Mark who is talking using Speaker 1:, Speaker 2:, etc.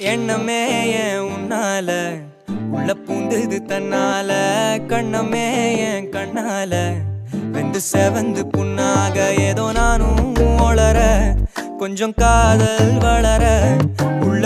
Speaker 1: எண்ணமே ஏன் உன்னால உள்ள பூந்தது தன்னால கண்ணமே ஏன் கண்ணால வெந்து செவந்து புண்ணாக ஏதோ நானும் ஒளர கொஞ்சம் காதல் வளர உள்ள